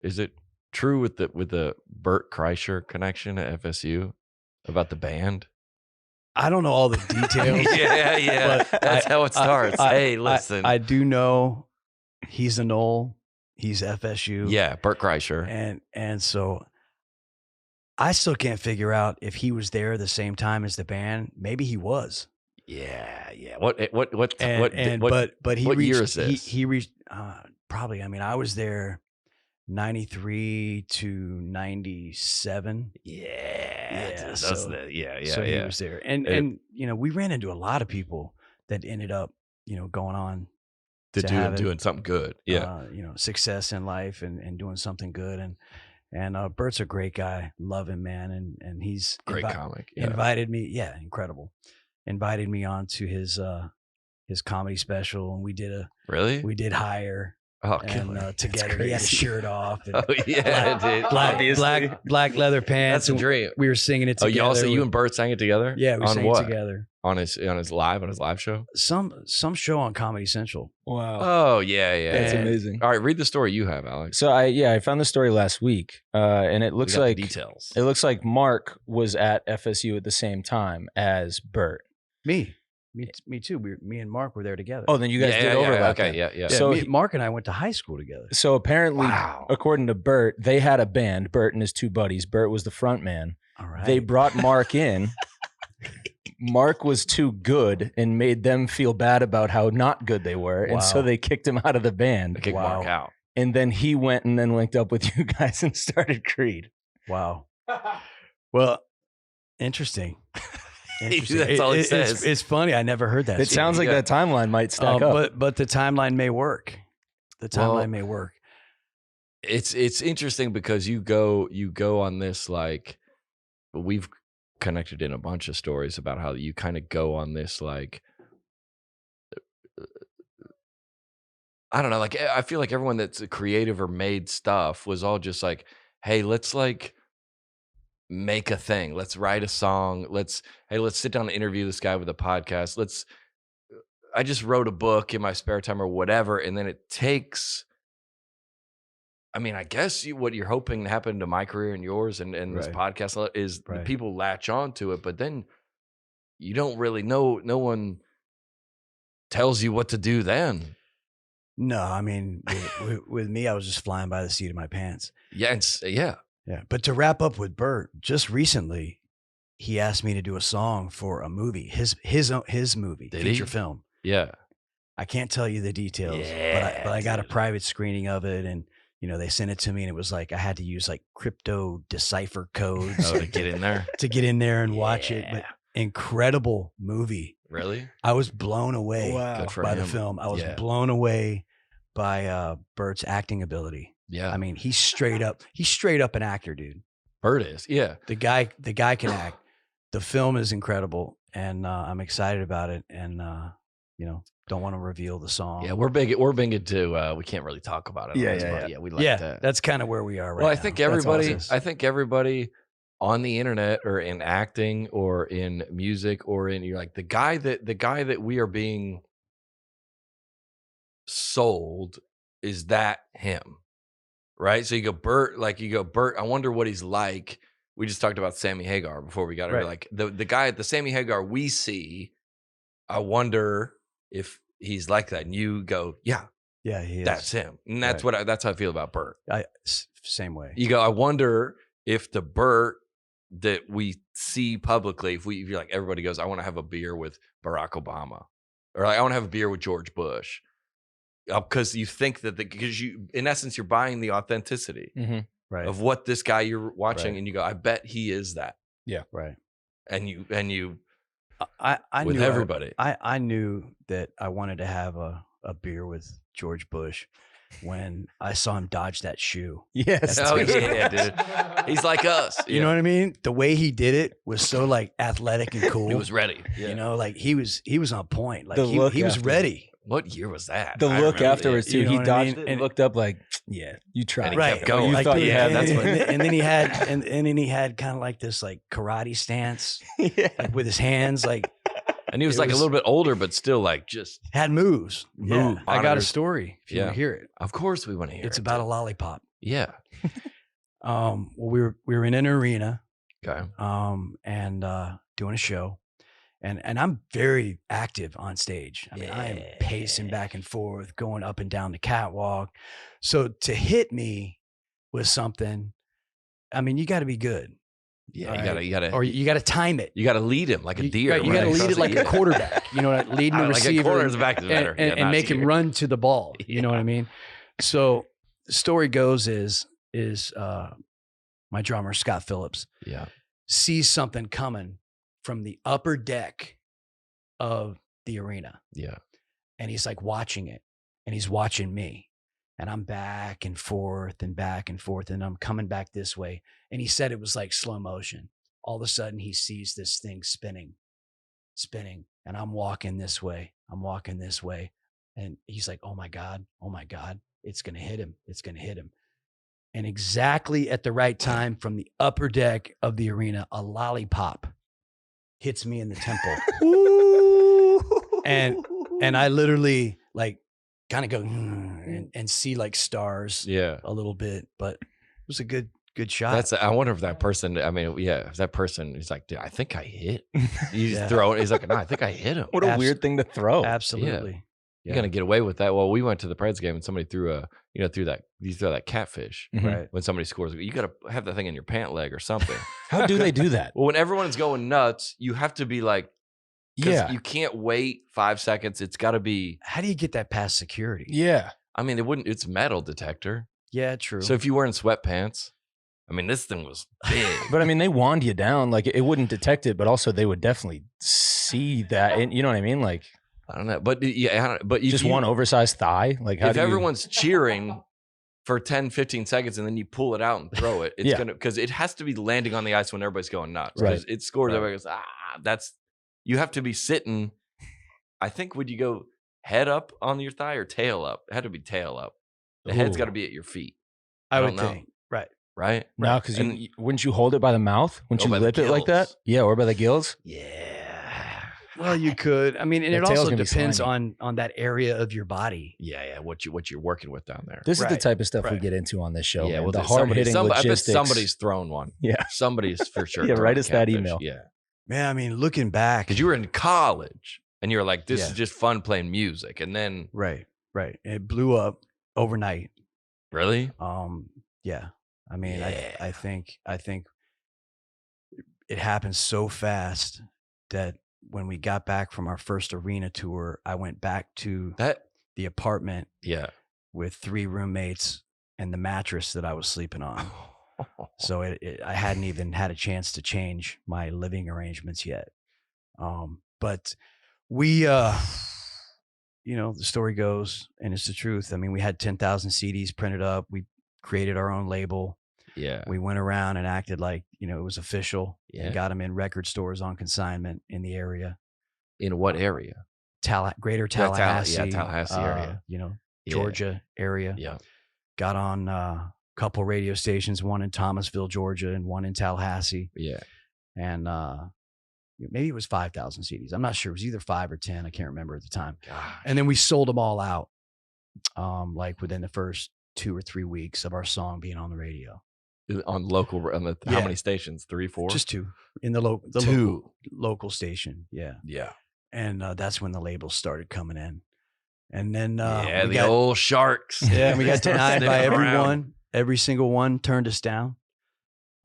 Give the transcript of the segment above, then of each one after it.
Is it true with the Bert Kreischer connection at FSU about the band? I don't know all the details. yeah. But That's how it starts. Hey, listen. I do know he's a Knoll. He's FSU. Yeah, Bert Kreischer. And so I still can't figure out if he was there the same time as the band. Maybe he was. Yeah. But he what reached, year is this? He reached probably. I mean, I was there 93 to 97. Yeah. So he was there. And we ran into a lot of people that ended up, going on doing something good. Yeah. Success in life and doing something good. And Bert's a great guy. Love him, man. And he's great comic. Yeah. Invited me. Yeah. Incredible. Invited me on to his comedy special. And we did Hire. Oh, and together he had a shirt off. And black leather pants. That's a dream. We were singing it together. Oh, you and Bert sang it together? Yeah, we sang it together on his live show. Some show on Comedy Central. Wow. Oh yeah, that's amazing. All right, read the story you have, Alex. So I found the story last week, and it looks like details. It looks like Mark was at FSU at the same time as Bert. Me too. Me and Mark were there together. Oh, then you guys did overlap. Okay, yeah. So Mark and I went to high school together. So apparently, according to Bert, they had a band. Bert and his two buddies. Bert was the front man. All right. They brought Mark in. Mark was too good and made them feel bad about how not good they were, and so they kicked him out of the band. They kicked Mark out, and then he went and then linked up with you guys and started Creed. Wow. Well, interesting. That's all he says. It's funny. I never heard that. It sounds like that timeline might stack up. But the timeline may work. May work. It's interesting because you go on this, like, we've connected in a bunch of stories about how you kind of go on this, like, I don't know, like, I feel like everyone that's creative or made stuff was all just like, hey, let's like make a thing. Let's write a song. Let's sit down and interview this guy with a podcast. I just wrote a book in my spare time or whatever. And then it takes, I mean, I guess what you're hoping to happen to my career and yours and this podcast is the people latch on to it, but then you don't really know. No one tells you what to do then. No, I mean, with me, I was just flying by the seat of my pants. Yeah. Yeah, but to wrap up with Bert, just recently, he asked me to do a song for a movie, his movie, feature film. Yeah, I can't tell you the details, but I got a private screening of it, and they sent it to me, and it was like I had to use like crypto decipher codes to get in there and watch it. But incredible movie. Really, I was blown away by the film. I was blown away by Bert's acting ability. Yeah. I mean, he's straight up an actor, dude. Bert is. Yeah. The guy can act. The film is incredible, and I'm excited about it, and don't want to reveal the song. Yeah, we're big into we can't really talk about it. Yeah, we like that. That's kind of where we are right now. Well, I think everybody on the internet or in acting or in music or in, you're like, the guy that we are being sold, is that him? Right. So you go, Bert, I wonder what he's like. We just talked about Sammy Hagar before we got here. Like the guy, the Sammy Hagar we see, I wonder if he's like that. And you go, he is. That's him. And that's that's how I feel about Bert. Same way. You go, I wonder if the Bert that we see publicly, if you're like, everybody goes, I want to have a beer with Barack Obama, or like, I want to have a beer with George Bush. Because you think that because you, in essence, you're buying the authenticity of what this guy you're watching, and you go, I bet he is that. Yeah, right. And you, I with knew everybody. I knew that I wanted to have a beer with George Bush when I saw him dodge that shoe. Yes. Dude. He's like us. You know what I mean? The way he did it was so like athletic and cool. He was ready. Yeah. Like he was on point. Like he was ready. What year was that? The look afterwards too. He dodged it and looked up like, you tried. And he kept going. You thought you had. That's what. And then he had, and then he had kind of like this like karate stance, like with his hands, like. And he was like a little bit older, but still like just had moves. Yeah. I got a story if you want to hear it. Of course we want to hear it. It's about a lollipop. Yeah. Well, we were in an arena, Okay. and doing a show, and I'm very active on stage. I mean, I am pacing back and forth, going up and down the catwalk. So to hit me with something, I mean, you got to be good. Yeah. All You gotta, or you got to time it. you gotta lead him like a deer. You got to lead it like a quarterback. You know, leading the Like a receiver quarterback is better. Yeah, and not make him deer. run to the ball. You know what I mean? So the story goes is my drummer Scott Phillips Yeah. sees something coming from the upper deck of the arena, Yeah. and he's like watching it, and he's watching me, and I'm back and forth and back and forth, and I'm coming back this way. And he said it was like slow motion. All of a sudden he sees this thing spinning, and I'm walking this way. And he's like, oh my God, it's going to hit him. And exactly at the right time, from the upper deck of the arena, a lollipop hits me in the temple. And I literally like kind of go and see like stars a little bit, but it was a good shot. I wonder if that person, if that person is like, dude, I think I hit. You just throw it. He's like, no, I think I hit him. What a weird thing to throw. Absolutely. You're going to get away with that. Well, we went to the Preds game and somebody threw you throw that catfish. Right. When somebody scores, you got to have that thing in your pant leg or something. How do they do that? Well, when everyone's going nuts, you have to be like, yeah, you can't wait 5 seconds. It's got to be. How do you get that past security? Yeah. I mean, it's metal detector. Yeah, true. So if you were in sweatpants, I mean, this thing was big. But I mean, they wand you down. Like it wouldn't detect it, but also they would definitely see that. And you know what I mean? Like, I don't know. But yeah, but just one oversized thigh. Like how if everyone's cheering for 10, 15 seconds and then you pull it out and throw it, it's gonna, because it has to be landing on the ice when everybody's going nuts. Right. It scores, everybody goes, you have to be sitting. I think, would you go head up on your thigh or tail up? It had to be tail up. The head's got to be at your feet. I would think. Right? No, because wouldn't you hold it by the mouth? Wouldn't you lip it like that? Yeah, or by the gills? Yeah. Well, you could. I mean, and it also depends slimy. on that area of your body. Yeah. What you're working with down there. This is the type of stuff we get into on this show. Yeah, man. well, the hard hitting logistics. I bet somebody's thrown one. Yeah, somebody's for sure. Yeah, write us that email. Yeah, man. I mean, looking back, because you were in college and you're like, this is just fun playing music, and then right, it blew up overnight. Really? Yeah. I mean, I think it happened so fast that when we got back from our first arena tour, I went back to the apartment with 3 roommates and the mattress that I was sleeping on. So I hadn't even had a chance to change my living arrangements yet. But we, the story goes, and it's the truth. I mean, we had 10,000 CDs printed up. We created our own label. Yeah. We went around and acted like, it was official. Yeah. And got them in record stores on consignment in the area. In what area? Greater Tallahassee. Tallahassee area. Georgia area. Yeah. Got on a couple radio stations, one in Thomasville, Georgia, and one in Tallahassee. Yeah. And maybe it was 5,000 CDs. I'm not sure. It was either 5 or 10. I can't remember at the time. Gosh. And then we sold them all out, like within the first 2 or 3 weeks of our song being on the radio. On how many stations? 3, 4? Just 2 in the local station. Yeah. Yeah. And that's when the labels started coming in. And then the old sharks. Yeah, we got denied by everyone. Every single one turned us down.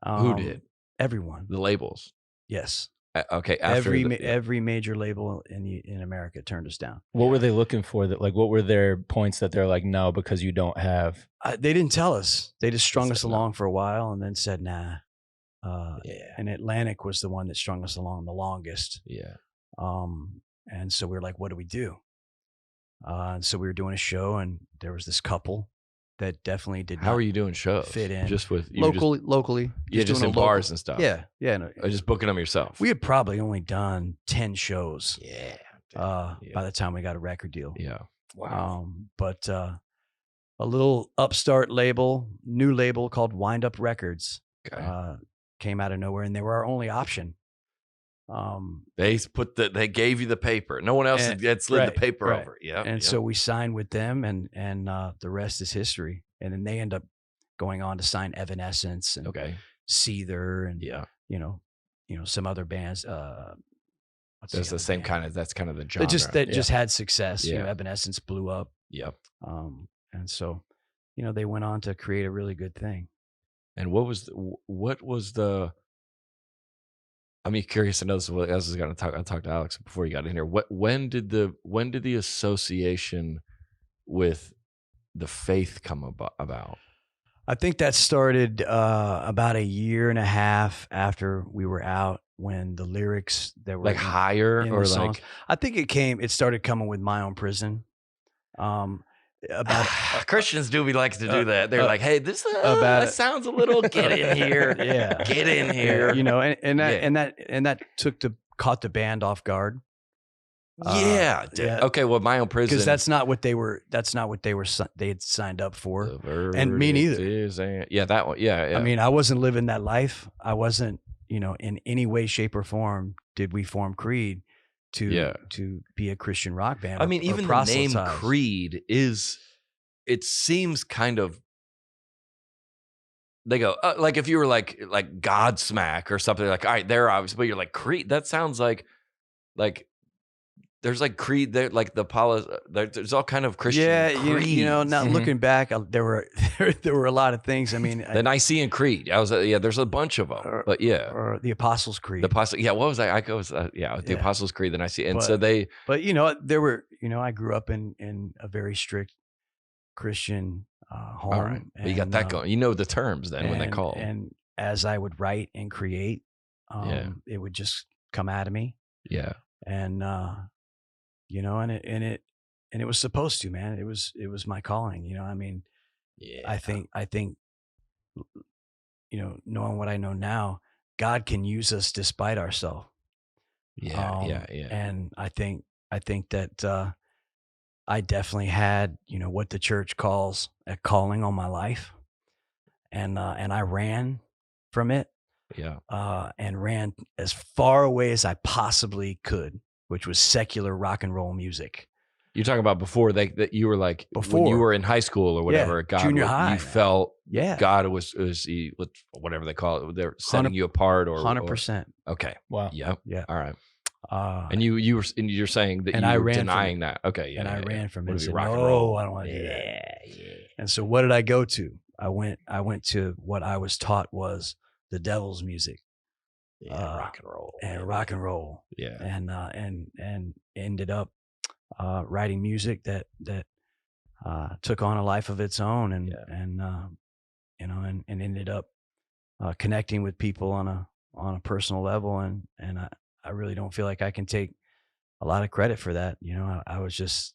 Who did? Everyone. The labels. Yes. Okay. Every major label in America turned us down. What were they looking for? That what were their points that they're like, no, because you don't have? They didn't tell us. They just strung us along for a while and then said, nah. And Atlantic was the one that strung us along the longest. Yeah. And so we were like, what do we do? And so we were doing a show, and there was this couple that definitely did. How are you doing shows? Fit in just with locally. Yeah, just in bars and stuff. Yeah. No, just booking them yourself. We had probably only done 10 shows. Yeah. By the time we got a record deal. Yeah. Wow. But a little upstart label, new label called Wind Up Records, came out of nowhere, and they were our only option. They gave you the paper. No one else had slid the paper over. Yeah. And so we signed with them, and the rest is history. And then they end up going on to sign Evanescence and Okay. Seether and Yeah. you know, some other bands. What's That's the other same band? kind of, that's kind of the That genre. just had success. Yeah. Evanescence blew up. Yep. And so, they went on to create a really good thing. And what was the I'm curious to know this. What else is going to talk? I talked to Alex before you got in here. When did the association with the faith come about? I think that started about a year and a half after we were out, when the lyrics that were Like higher in or the like songs. I think it started coming with My Own Prison. About Christians do like to do that. They're like, hey, this sounds a little get in here. Yeah. Get in here. And that caught the band off guard. Yeah. Okay. Well, My Own Prison, because that's not what they had signed up for, and me neither. Yeah, that one. Yeah, yeah. I mean, I wasn't living that life. I wasn't, in any way, shape, or form did we form Creed to be a Christian rock band. I mean, even the name Creed it seems kind of. They go like if you were like Godsmack or something, like, all right, they're obvious, but you're like Creed. That sounds like. There's like Creed there, like the Apollo. There's all kind of Christian. Yeah, creeds. Now looking back, there were a lot of things. I mean, the Nicene Creed. There's a bunch of them, but or the Apostles' Creed. The Apostle. Yeah, what was that? The Apostles' Creed. The Nicene. And so they. But there were. I grew up in a very strict Christian home. All right, but you got that going. You know the terms then when they call. And as I would write and create, it would just come out of me. Yeah. And and it was supposed to, man. It was my calling. I mean, I think knowing what I know now, God can use us despite ourselves. Yeah. And I think that I definitely had what the church calls a calling on my life, and I ran from it. Yeah. And ran as far away as I possibly could, which was secular rock and roll music. You're talking about before that you were like, before when you were in high school or whatever, God, junior high, you felt God was whatever they call it. They're setting you apart, or 100%. Okay. Wow. Yep. Yeah. All right. And you're saying that you were denying that. Okay. Yeah. And I ran from it. Rock and roll. I don't want to do that. Yeah. And so what did I go to? I went to what I was taught was the devil's music. Rock and roll. Yeah. And ended up writing music that took on a life of its own, and ended up connecting with people on a personal level, and I really don't feel like I can take a lot of credit for that. I was just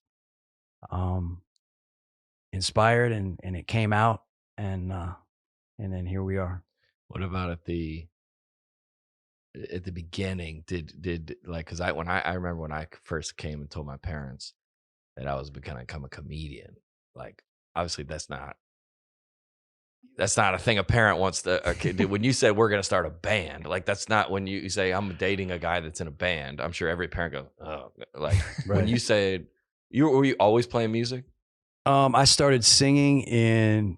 inspired, and it came out, and then here we are. What about at the beginning? Did like, because I remember when I first came and told my parents that I was going to become a comedian. Like, obviously that's not a thing a parent wants to. When you said we're going to start a band, like that's not when you say I'm dating a guy that's in a band. I'm sure every parent goes, oh, like Right. When you said were you always playing music? I started singing in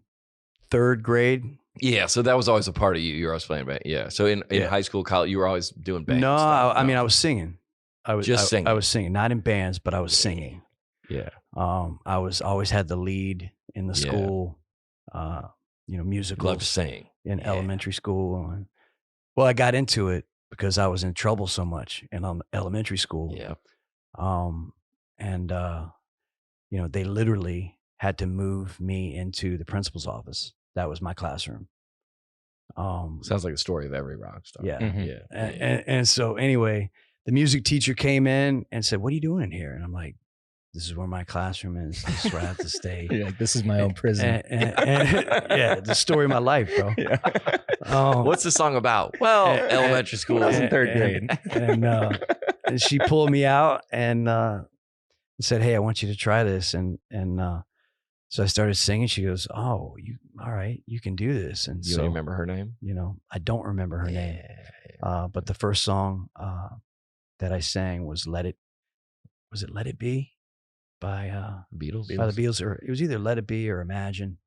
3rd grade. Yeah, so that was always a part of you. You were always playing band. Yeah. So in high school, college, you were always doing band. No, stuff. I mean, I was singing. I was singing. I was singing, not in bands, but I was singing. Yeah. I was always had the lead in the school. Musicals. Love to sing in elementary school. Well, I got into it because I was in trouble so much in elementary school. Yeah. They literally had to move me into the principal's office. That was my classroom. Sounds like a story of every rock star. Yeah. Mm-hmm. Yeah. And so anyway, the music teacher came in and said, "What are you doing in here?" And I'm like, "This is where my classroom is. This is where I have to stay." Yeah, this is my own prison. Yeah, the story of my life, bro. Yeah. What's the song about? Well, elementary school. I was in 3rd grade. And she pulled me out and said, "Hey, I want you to try this." And so I started singing. She goes, "Oh, all right, you can do this." And you so, don't remember her name? I don't remember her name. But the first song that I sang was "Let It Be" by Beatles? By the Beatles, or it was either "Let It Be" or "Imagine,"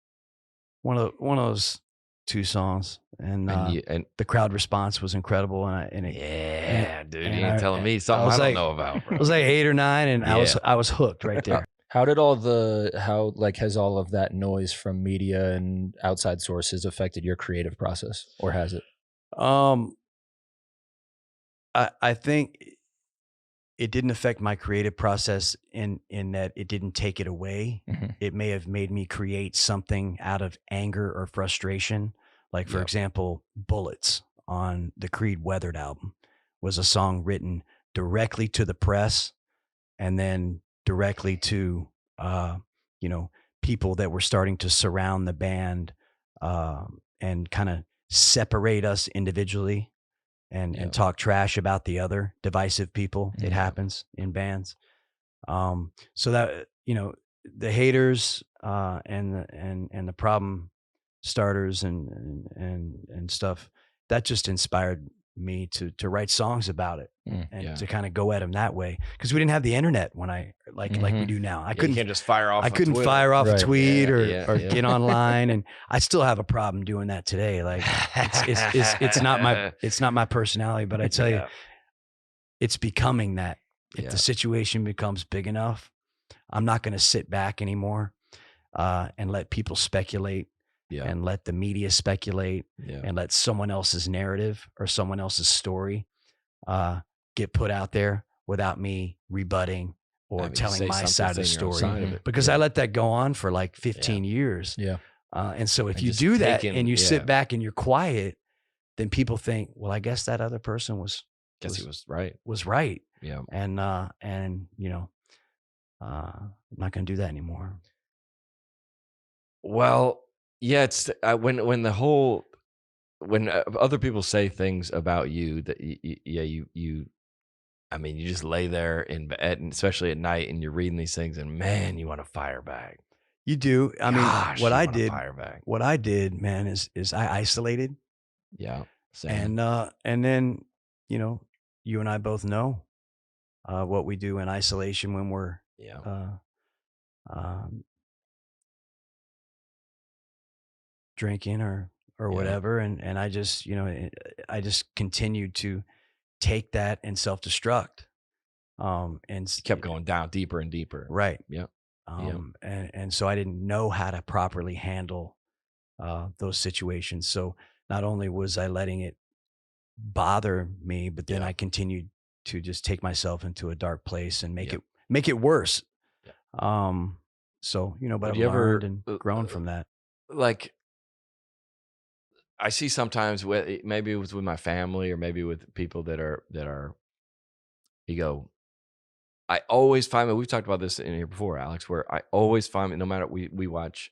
one of those 2 songs, and and the crowd response was incredible, yeah, dude, and you ain't telling me something I don't know about, it bro. was like 8 or 9, and Yeah. I was hooked right there. How has all of that noise from media and outside sources affected your creative process, or has it? I think it didn't affect my creative process in that it didn't take it away. Mhm. It may have made me create something out of anger or frustration. Like, for Yep. example, Bullets on the Creed Weathered album was a song written directly to the press and then directly to, you know, people that were starting to surround the band, and kind of separate us individually and Yep. talk trash about the other divisive people. It Yeah. happens in bands. So that, the haters, and the problem starters and stuff, that just inspired me to write songs about it and Yeah. to kind of go at them that way, because we didn't have the internet when like we Mhm. do now. Yeah, you can't just fire off. I on couldn't Twitter. fire off a Right. tweet or Yeah. get online, and I still have a problem doing that today. Like, it's not my personality, but I tell you, Yeah. it's becoming that. If Yeah. the situation becomes big enough, I'm not going to sit back anymore, and let people speculate Yeah. and let the media speculate Yeah. and let someone else's narrative or someone else's story get put out there without me rebutting or Having to telling say my something, side of the saying your own story. side of it. Because Yeah. I let that go on for like 15 years. Yeah. And so if And you just do that taking- and you yeah. sit back and you're quiet, then people think, well, I guess that other person Guess he was right. was right. Yeah. And I'm not going to do that anymore. Well, yeah, it's when the whole when other people say things about you that you I mean, you just lay there in bed, and especially at night, and you're reading these things, and man, you want to fire back. You do. I mean, Gosh, what you I wanna did, fire back. man, is I isolated, Yeah, same. and then, you and I both know what we do in isolation when we're Yeah, um, drinking or Yeah. whatever, and I just, I just continued to take that and self-destruct, kept going down deeper and deeper. right. Yep. And so I didn't know how to properly handle those situations. So not only was I letting it bother me, but then Yeah. I continued to just take myself into a dark place and Yeah. make it worse. Yeah. So, but Would I've you ever, learned and grown from that. like, I see sometimes maybe it was with my family or maybe with people that are you go. I always find that we've talked about this in here before, Alex, where I always find that no matter we watch,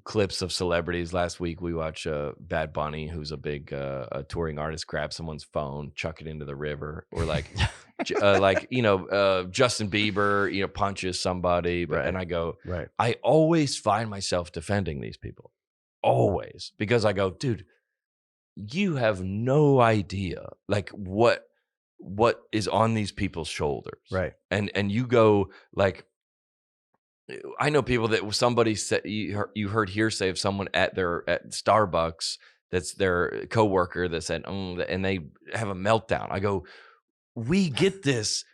clips of celebrities. Last week we watched Bad Bunny, who's a big a touring artist, grab someone's phone, chuck it into the river, or like Justin Bieber, punches somebody, Right. and I go, Right. I always find myself defending these people, always, because I go, dude, you have no idea like what is on these people's shoulders, Right. and you go like, I know people that somebody said you heard hearsay of someone at Starbucks that's their coworker that said, and they have a meltdown. I go, we get this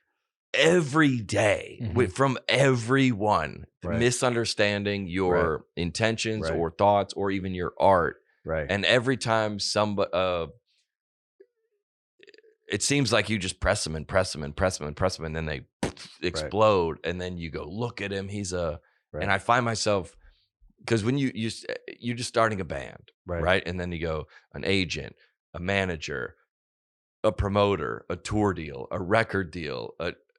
every day from everyone, Right. misunderstanding your intentions Right. or thoughts or even your art. Right. And every time it seems like you just press them and press them and press them and press them, and then they explode. And then you go, look at him. He's Right. and I find myself, because when you're just starting a band, right? And then you go an agent, a manager, a promoter, a tour deal, a record deal.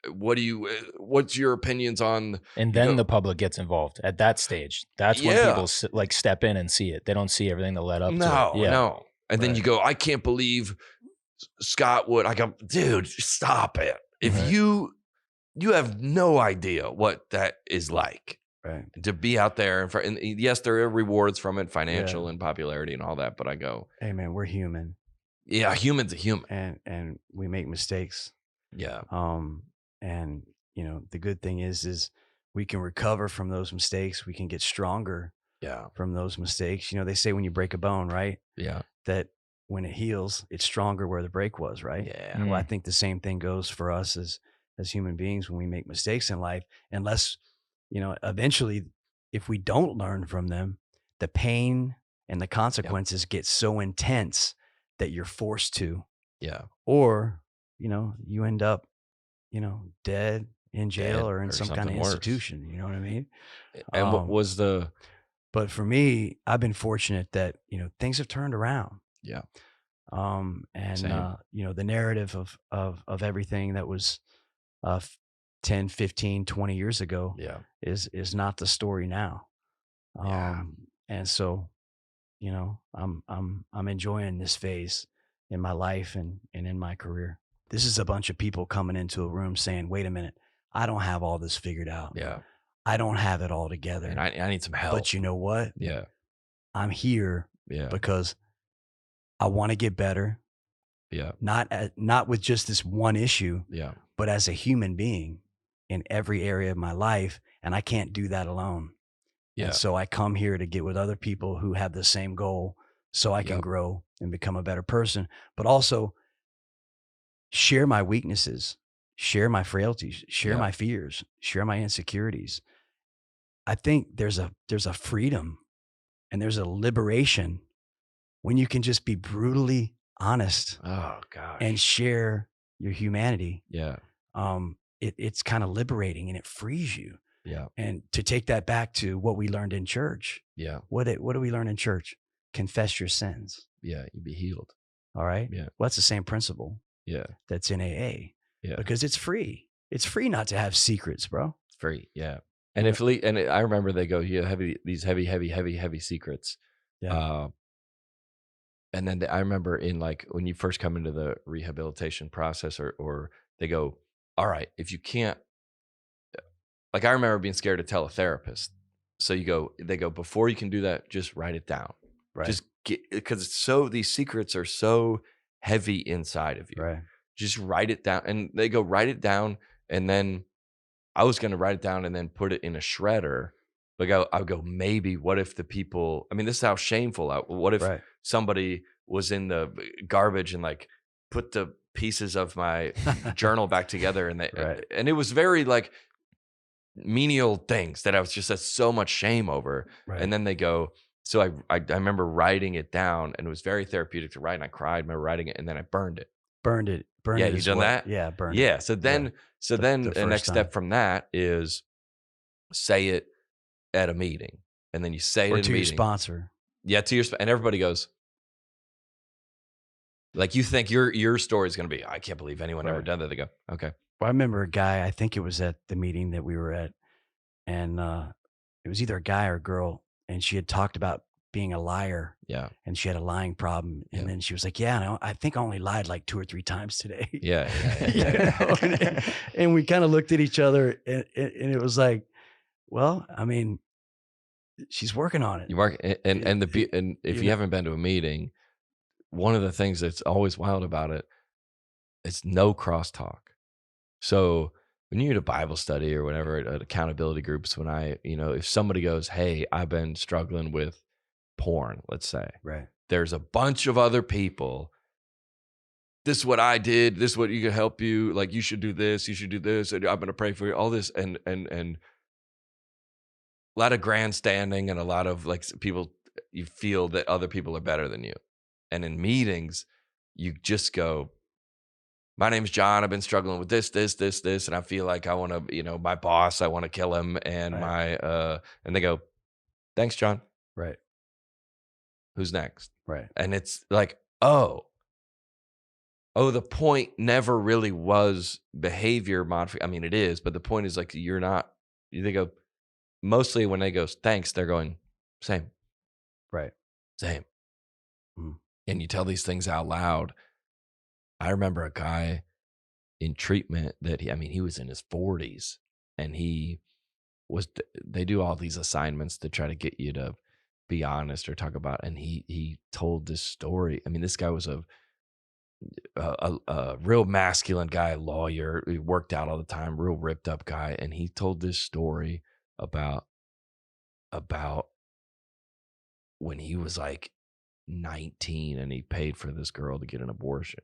What's your opinions on? And then the public gets involved at that stage. That's when people step in and see it. They don't see everything that led up to it. No. And then you go, I can't believe Scott would. I go, dude, stop it. If you have no idea what that is like. Right. To be out there, and yes, there are rewards from it, financial and popularity and all that. But I go, hey man, we're human. Yeah, human's a human, and we make mistakes. Yeah. And the good thing is we can recover from those mistakes. We can get stronger. Yeah. from those mistakes. You know, they say when you break a bone, right, Yeah. that when it heals, it's stronger where the break was, right? Yeah. Well, I think the same thing goes for us as human beings when we make mistakes in life, unless, you know, eventually if we don't learn from them, the pain and the Yep. consequences get so intense that you're forced to, Yeah. or, you know, you end up, you know, dead, in jail, Dead or in or some kind of something worse. institution. You know what I mean? And what Um, was the but for me, I've been fortunate that, you know, things have turned around. yeah, And same. you know, the narrative of everything that was uh, f- 10, 15, 20 years ago Yeah. is not the story now. Yeah. And so, you know, I'm enjoying this phase in my life and in my career. This is a bunch of people coming into a room saying, "Wait a minute, I don't have all this figured out. Yeah. I don't have it all And together. I need some help. But you know what? Yeah. I'm here Yeah. because I want to get better, Yeah. not with just this one issue, Yeah. but as a human being in every area of my life. And I can't do that alone. And Yeah. so I come here to get with other people who have the same goal so I can Yep. grow and become a better person, but also share my weaknesses, share my frailties, share Yeah. my fears, share my insecurities. I think there's a freedom and there's a liberation when you can just be brutally honest Oh and gosh. share your humanity. Yeah. It's kind of liberating and it frees you. Yeah. And to take that back to what we learned in church, Yeah. what do we learn in church? Confess your sins. Yeah. You'd be healed. All right. Yeah. Well, that's the same principle Yeah. that's in AA Yeah. because it's free. It's free not to have secrets, bro. It's free. Yeah. You And know? I remember they go, you have these heavy secrets. Yeah. Uh, and then I remember in like when you first come into the rehabilitation process or they go, all right, if you can't, like I remember being scared to tell a therapist. So they go, before you can do that, just write it down. Right. Just get, because these secrets are so heavy inside of you. Right. Just write it down. And they go, write it down. And then I was going to write it down and then put it in a shredder. Like I would go, maybe what if the people, I mean, this is how shameful what if Right. somebody was in the garbage and like put the pieces of my journal back together and Right. and it was very like menial things that I was just had so much shame over. Right. And then they go, so I remember writing it down and it was very therapeutic to write. And I cried, I remember writing it and then I burned it. Burned it. Burned Yeah, it you is done what? that? Yeah, burned it. Yeah. So then, The the next first step time. from that is say it at a meeting, and then you say it Or in a to your meeting. sponsor. Yeah, to your and everybody goes, like you think your story is going to be, I can't believe anyone ever Right. done that. They go, okay, Well, I remember a guy, I think it was at the meeting that we were at, and it was either a guy or a girl, and she had talked about being a liar yeah, and she had a lying problem. And Yeah. then she was like, "Yeah, no, I think I only lied like 2 or 3 times today." yeah, You know? And we kind of looked at each other and it was like, well, I mean, she's working on it. You mark and and if You you know? haven't been to a meeting, one of the things that's always wild about it, it's no crosstalk. So when you're at a Bible study or whatever, at accountability groups, when if somebody goes, hey, I've been struggling with porn, let's say, Right. there's a bunch of other people. This is what I did. This is what you can help you. Like you should do this. You should do this. And I'm going to pray for you. All this and a lot of grandstanding and a lot of like people. You feel that other people are better than you, and in meetings, you just go, my name's John. I've been struggling with this, and I feel like I want to, my boss, I want to kill him, and Right. and they go, thanks, John. Right. Who's next? Right. And it's like, oh, the point never really was behavior modification. I mean, it is, but the point is like, you're not, they go, mostly when they go, thanks, they're going, same, Right. same. Mhm. And you tell these things out loud. I remember a guy in treatment that he was in his 40s and they do all these assignments to try to get you to be honest or talk about, and he told this story. I mean, this guy was a real masculine guy, lawyer. He worked out all the time, real ripped up guy, and he told this story about when he was like 19 and he paid for this girl to get an abortion.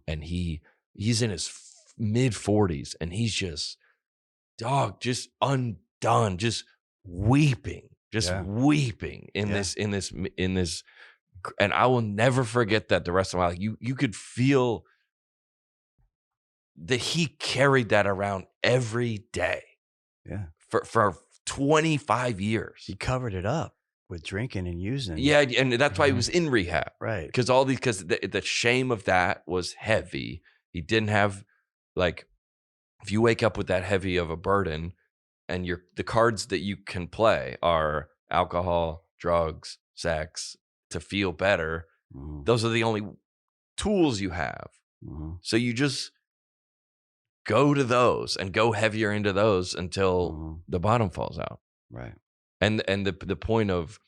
And he's in his mid 40s and he's just just undone, just weeping in this, and I will never forget that the rest of my life. You could feel that he carried that around every day. Yeah. For 25 years. He covered it up with drinking and using. Yeah, and that's why he was in rehab. Right. Because the shame of that was heavy. He didn't have, like, if you wake up with that heavy of a burden and the cards that you can play are alcohol, drugs, sex to feel better, those are the only tools you have. So you just go to those and go heavier into those until the bottom falls out. Right. And the point of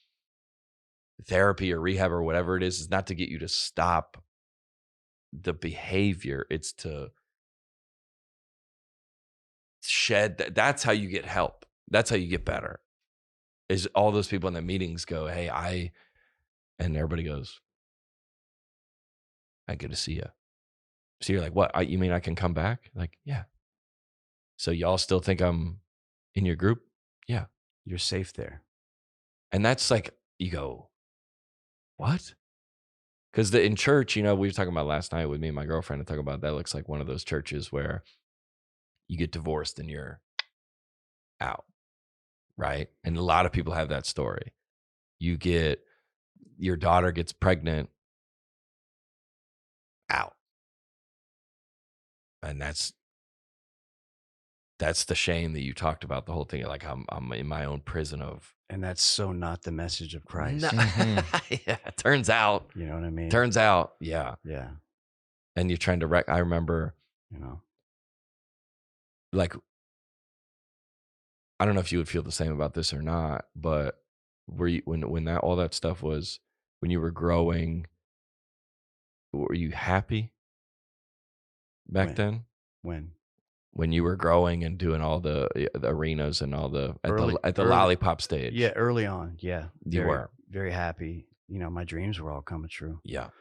therapy or rehab or whatever it is not to get you to stop the behavior. It's to shed that. That's how you get help. That's how you get better. Is all those people in the meetings go, hey, and everybody goes, I get to see you. So you're like, what? You mean I can come back? Like, yeah. So y'all still think I'm in your group? Yeah. You're safe there. And that's like, you go, what? Because in church, we were talking about last night with me and my girlfriend and talking about that looks like one of those churches where you get divorced and you're out, right? And a lot of people have that story. Your daughter gets pregnant, out. And that's the shame that you talked about, the whole thing. Like I'm in my own prison of. And that's so not the message of Christ. No. Yeah, turns out. You know what I mean? Turns out, yeah. Yeah. And you're trying to I remember, like, I don't know if you would feel the same about this or not, but were you, when that all that stuff was, when you were growing, were you happy back then? When you were growing and doing all the arenas and all at the Lollipop stage. Yeah, early on. Yeah. You were very happy. My dreams were all coming true. Yeah.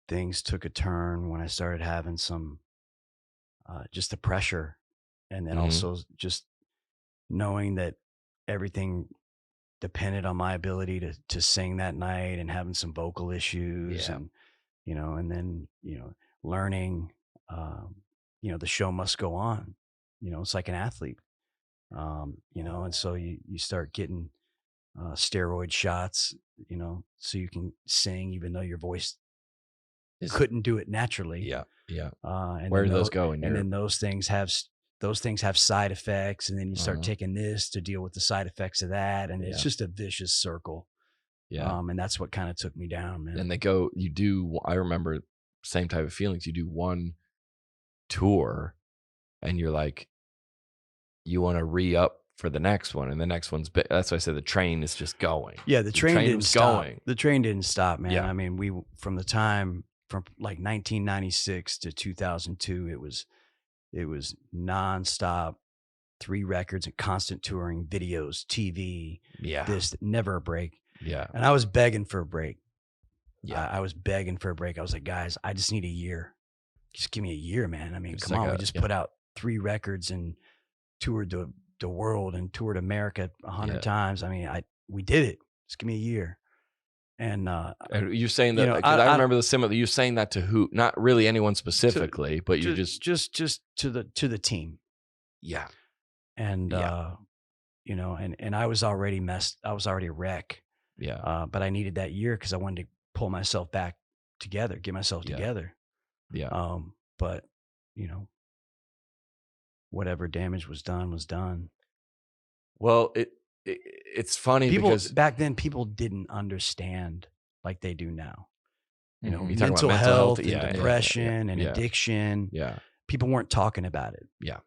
Things took a turn when I started having some just the pressure, and then also just knowing that everything depended on my ability to sing that night, and having some vocal issues, and and then learning, the show must go on. It's like an athlete, and so you start getting steroid shots, so you can sing even though your voice couldn't do it naturally. Yeah. Yeah. And where do those go? And then those things have side effects, and then you start taking this to deal with the side effects of that, and it's just a vicious circle. Yeah. And that's what kind of took me down, man. And I remember same type of feelings. You do one tour and you're like, you want to re-up for the next one, and the next one's that's why I said the train is just going. Yeah, the train didn't stop. Going. The train didn't stop, man. Yeah. I mean, we from like 1996 to 2002, it was nonstop, 3 records and constant touring, videos, TV. Yeah. This never a break. Yeah. And I was begging for a break. Yeah. I was begging for a break. I was like, guys, I just need a year. Just give me a year, man. I mean, Just come like on. We just put out 3 records and toured the world and toured America 100 times. I mean, we did it. Just give me a year. And you're saying that, I remember the similar. You're saying that to who? Not really anyone specifically, but you just to the team. Yeah. And and I was already I was already a wreck. Yeah. But I needed that year because I wanted to pull myself back together, get myself together. Yeah. But whatever damage was done was done. Well, it's funny because back then people didn't understand like they do now. Mental health and depression and addiction. Yeah. People weren't talking about it. Yeah.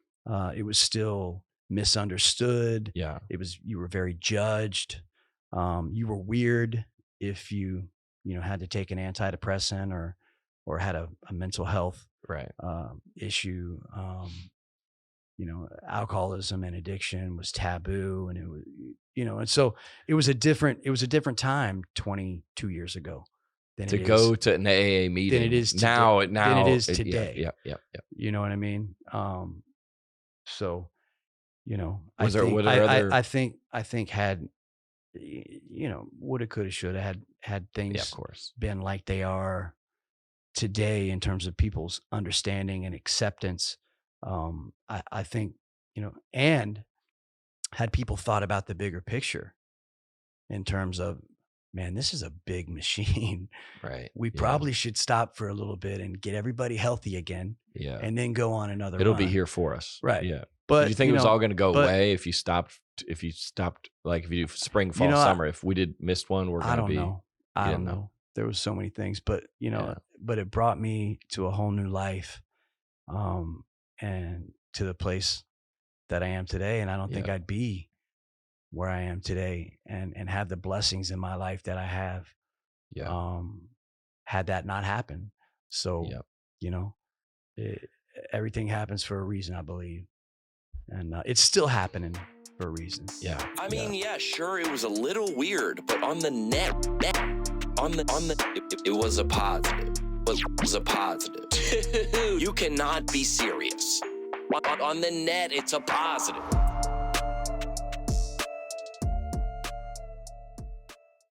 It was still misunderstood. Yeah. You were very judged. You were weird if you had to take an antidepressant or had a mental health right issue. alcoholism and addiction was taboo, and it was, and so it was a different time 22 years ago than To it go is to an AA meeting than it is now. today. Than it is Yeah, today. yeah. You know what I mean? So, Was there what are other? I think had, woulda, coulda, shoulda, had Yeah, of things course. been like they are today in terms of people's understanding and acceptance, I think, and had people thought about the bigger picture in terms of, man, this is a big machine. Right. We Yeah. probably should stop for a little bit and get everybody healthy again, Yeah. and then go on another It'll be run. here for us. Right. Yeah. But Did you think it was all going to go but away if you stopped? Like if you do spring, fall, I summer, if we missed one, we're I going to don't be. know. I didn't don't know? know. There was so many things, but Yeah. but it brought me to a whole new life, and to the place that I am today. And I don't think Yep. I'd be where I am today and have the blessings in my life that I have, Yeah. had that not happened. So, Yep. it, everything happens for a reason, I believe. And it's still happening for a reason. Yeah. I mean, yeah, sure, it was a little weird, but on the net, it was a positive. It was a positive. You cannot be serious. On the net, it's a positive.